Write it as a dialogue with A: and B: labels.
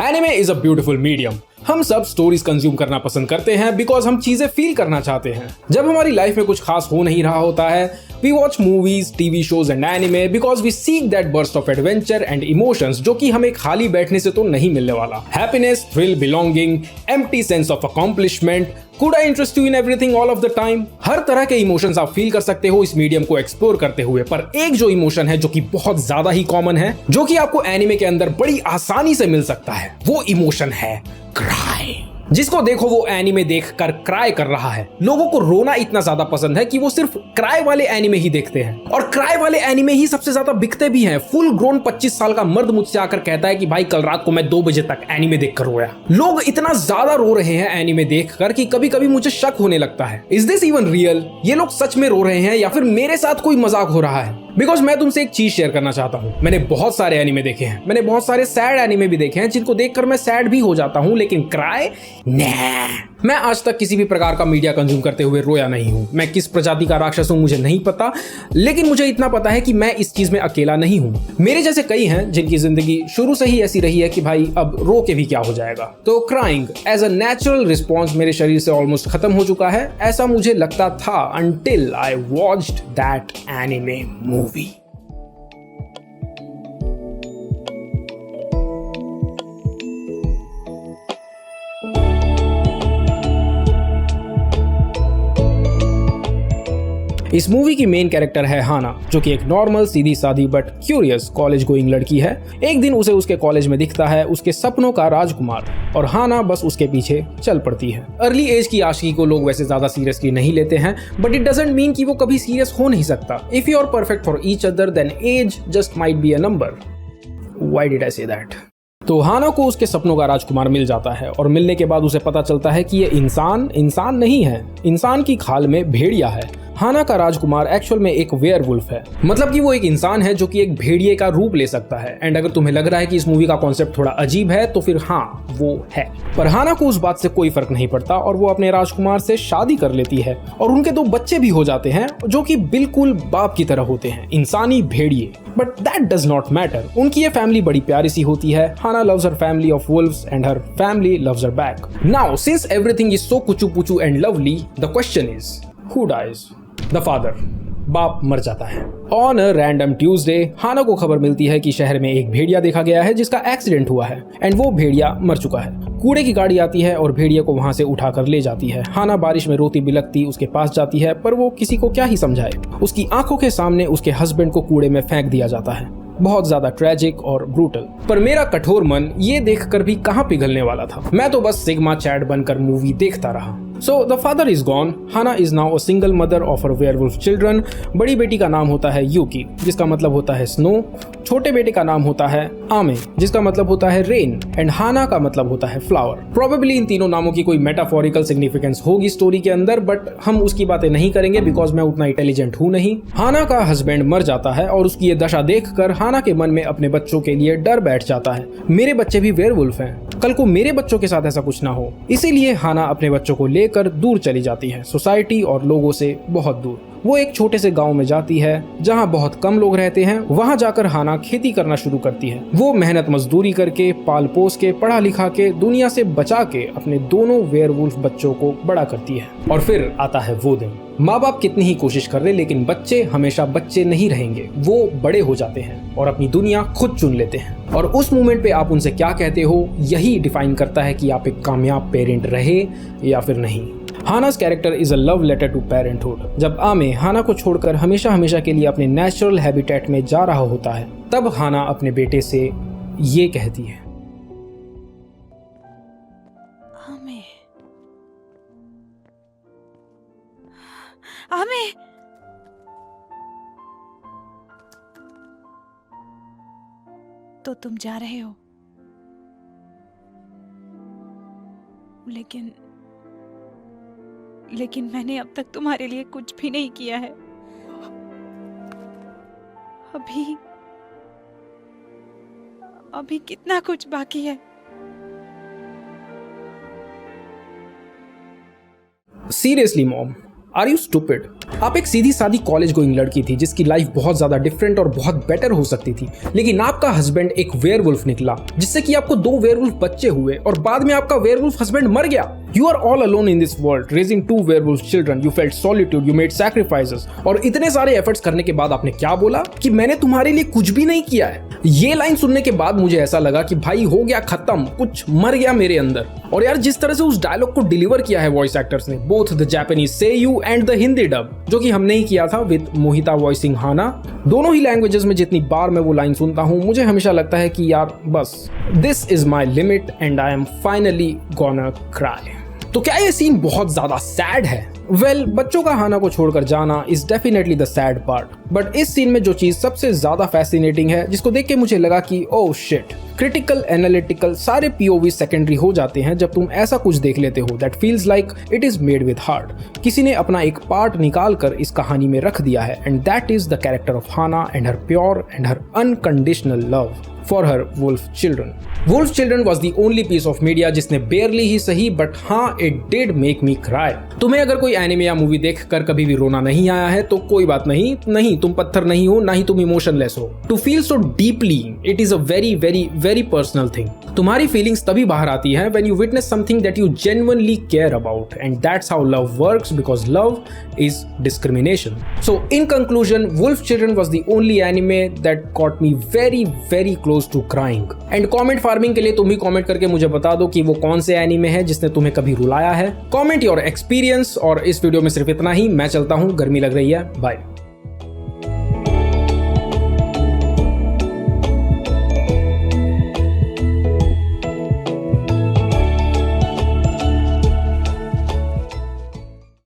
A: Anime is a beautiful medium. हम सब stories consume करना पसंद करते हैं बिकॉज हम चीजें फील करना चाहते हैं। जब हमारी लाइफ में कुछ खास हो नहीं रहा होता है, we watch movies, TV shows and anime because we seek that burst of adventure and emotions जो कि हमें खाली बैठने से तो नहीं मिलने वाला। Happiness, thrill, belonging, empty sense of accomplishment, could I interest you in everything all of the time. हर तरह के इमोशंस आप फील कर सकते हो इस मीडियम को एक्सप्लोर करते हुए। पर एक जो इमोशन है जो कि बहुत ज्यादा ही कॉमन है, जो कि आपको एनिमे के अंदर बड़ी आसानी से मिल सकता है, वो इमोशन है क्राई। जिसको देखो वो एनिमे देखकर क्राई कर रहा है। लोगों को रोना इतना ज्यादा पसंद है कि वो सिर्फ क्राई वाले एनिमे ही देखते हैं, और क्राई वाले एनिमे ही सबसे ज्यादा बिकते भी हैं। फुल ग्रोन 25 साल का मर्द मुझसे आकर कहता है कि भाई कल रात को मैं 2 बजे तक एनिमे देखकर रोया। लोग इतना ज्यादा रो रहे हैं एनिमे देखकर कि कभी कभी मुझे शक होने लगता है, इज दिस इवन रियल? ये लोग सच में रो रहे हैं या फिर मेरे साथ कोई मजाक हो रहा है? बिकॉज मैं तुमसे एक चीज शेयर करना चाहता हूँ। मैंने बहुत सारे एनिमे देखे हैं, मैंने बहुत सारे सैड एनिमे भी देखे हैं जिनको देखकर मैं सैड भी हो जाता हूँ, लेकिन क्राई मैं आज तक किसी भी प्रकार का मीडिया कंज्यूम करते हुए रोया नहीं हूं। मैं किस प्रजाति का राक्षस हूं मुझे नहीं पता, लेकिन मुझे इतना पता है कि मैं इस चीज में अकेला नहीं हूं। मेरे जैसे कई हैं जिनकी जिंदगी शुरू से ही ऐसी रही है कि भाई अब रो के भी क्या हो जाएगा। तो crying as a natural response मेरे शरीर से ऑलमोस्ट खत्म हो चुका है, ऐसा मुझे लगता था until I watched that anime movie. इस मूवी की मेन कैरेक्टर है हाना, जो कि एक नॉर्मल सीधी सादी बट क्यूरियस कॉलेज गोइंग लड़की है। एक दिन उसे उसके कॉलेज में दिखता है उसके सपनों का राजकुमार, और हाना बस उसके पीछे चल पड़ती है। अर्ली एज की आशिकी को लोग वैसे ज्यादा सीरियसली नहीं लेते हैं, बट इट डजंट मीन कि वो कभी सीरियस हो नहीं सकता। If you are perfect for each other then age just might be a number. Why did I say that? तो हाना को उसके सपनों का राजकुमार मिल जाता है, और मिलने के बाद उसे पता चलता है कि ये इंसान नहीं है, इंसान की खाल में भेड़िया है। हाना का राजकुमार एक्चुअल में एक वेयरवुल्फ है, मतलब कि वो एक इंसान है जो कि एक भेड़िए का रूप ले सकता है। एंड अगर तुम्हें लग रहा है कि इस मूवी का कॉन्सेप्ट थोड़ा अजीब है तो फिर हाँ, वो है। पर हाना को उस बात से कोई फर्क नहीं पड़ता और वो अपने राजकुमार से शादी कर लेती है, और उनके 2 बच्चे भी हो जाते हैं जो कि बिल्कुल बाप की तरह होते हैं, इंसानी भेड़िए। But that does not matter. उनकी ये फैमिली बड़ी प्यारी सी होती है। हाना loves her family of wolves and her family loves her back. Now, since everything is so kuchu puchu and lovely, the question is, who dies? The father. बाप मर जाता है। ऑन अ रैंडम ट्यूसडे हाना को खबर मिलती है कि शहर में एक भेड़िया देखा गया है जिसका एक्सीडेंट हुआ है, एंड वो भेड़िया मर चुका है। कूड़े की गाड़ी आती है और भेड़िया को वहां से उठाकर ले जाती है। हाना बारिश में रोती बिलखती उसके पास जाती है, पर वो किसी को क्या ही समझाए। उसकी आंखों के सामने उसके हस्बैंड को कूड़े में फेंक दिया जाता है। बहुत ज्यादा ट्रेजिक और ब्रूटल। पर मेरा कठोर मन ये देखकर भी कहां पिघलने वाला था। मैं तो बस सिग्मा चैट बनकर मूवी देखता रहा। So the father is gone. Hana is now a single mother of her werewolf children. बड़ी बेटी का नाम होता है यूकी, जिसका मतलब होता है स्नो। छोटे बेटे का नाम होता है आमे, जिसका मतलब होता है रेन, एंड हाना का मतलब होता है फ्लावर। प्रोबेबली इन तीनों नामों की कोई मेटाफोरिकल सिग्निफिकेंस होगी स्टोरी के अंदर, बट हम उसकी बातें नहीं करेंगे बिकॉज मैं उतना इंटेलिजेंट हूं नहीं। हाना का हस्बैंड मर जाता है और उसकी ये दशा देखकर हाना के मन में अपने बच्चों के लिए डर बैठ जाता है। मेरे बच्चे भी वेयरवुल्फ हैं, कल को मेरे बच्चों के साथ ऐसा कुछ ना हो। इसीलिए हाना अपने बच्चों को लेकर दूर चली जाती है, सोसाइटी और लोगों से बहुत दूर। वो एक छोटे से गांव में जाती है जहां बहुत कम लोग रहते हैं। वहां जाकर हाना खेती करना शुरू करती है। वो मेहनत मजदूरी करके, पाल पोस के, पढ़ा लिखा के, दुनिया से बचा के अपने दोनों वेयरवुल्फ बच्चों को बड़ा करती है। और फिर आता है वो दिन। माँ बाप कितनी ही कोशिश कर ले, लेकिन बच्चे हमेशा बच्चे नहीं रहेंगे। वो बड़े हो जाते हैं और अपनी दुनिया खुद चुन लेते हैं, और उस मोमेंट पे आप उनसे क्या कहते हो यही डिफाइन करता है कि आप एक कामयाब पेरेंट रहे या फिर नहीं। Hana's character is a love letter to parenthood. जब आमे हाना को छोड़कर हमेशा हमेशा के लिए अपने नेचुरल हैबिटेट में जा रहा होता है, तब हाना अपने बेटे से ये कहती है,
B: आमे, आमे, तो तुम जा रहे हो, लेकिन मैंने अब तक तुम्हारे लिए कुछ भी नहीं किया है। अभी कितना कुछ बाकी है।
A: Seriously mom, are you stupid? आप एक सीधी सादी कॉलेज गोइंग लड़की थी जिसकी लाइफ बहुत ज्यादा डिफरेंट और बहुत बेटर हो सकती थी, लेकिन आपका हस्बैंड एक वेयरवुल्फ निकला जिससे कि आपको 2 वेयरवुल्फ बच्चे हुए और बाद में आपका वेयरवुल्फ हस्बैंड मर गया। You are all alone in this world, raising 2 werewolf children. You felt solitude, you made sacrifices. और इतने सारे एफर्ट्स करने के बाद आपने क्या बोला कि मैंने तुम्हारे लिए कुछ भी नहीं किया है। ये लाइन सुनने के बाद मुझे ऐसा लगा कि भाई हो गया खत्म, कुछ मर गया मेरे अंदर। और यार जिस तरह से उस डायलॉग को डिलीवर किया है वॉइस एक्टर्स ने, both the Japanese seiyuu and the Hindi dub, जो कि हमने ही किया था विद मोहिता वॉइसिंग हाना, दोनों ही लैंग्वेजेस में जितनी बार मैं वो लाइन सुनता हूँ मुझे हमेशा लगता है कि यार बस this is my limit and I am finally gonna cry. तो क्या ये सीन बहुत ज्यादा सैड है? वेल, बच्चों का हाना को छोड़कर जाना is definitely the sad part, but इस सीन में जो चीज सबसे ज्यादा फैसिनेटिंग है, जिसको देख के मुझे लगा कि ओह शिट, क्रिटिकल एनालिटिकल सारे पीओवी सेकेंडरी हो जाते हैं जब तुम ऐसा कुछ देख लेते हो that feels like it is made with heart. किसी ने अपना एक पार्ट निकाल कर इस कहानी में रख दिया है, and that is the character of Hana and her pure and her unconditional love for her wolf children. Wolf children was the only piece of media जिसने बेयरली ही सही बट हाँ it did make me cry. तुम्हें अगर कोई anime या movie देख कर कभी भी रोना नहीं आया है तो कोई बात नहीं, तुम पत्थर नहीं हो, ना ही तुम इमोशनलेस हो। To feel so deeply it is a very very very personal thing. तुम्हारी फीलिंग्स तभी बाहर आती है when you witness something that you genuinely care about, and that's how love works because love is discrimination. So in conclusion, wolf children was the only anime that caught me very very close to crying. And comment farming के लिए तुम भी comment करके मुझे बता दो कि वो कौन से एनीमे है जिसने तुम्हें कभी रुलाया है। Comment your experience. और इस वीडियो में सिर्फ इतना ही, मैं चलता हूँ, गर्मी लग रही है, बाय।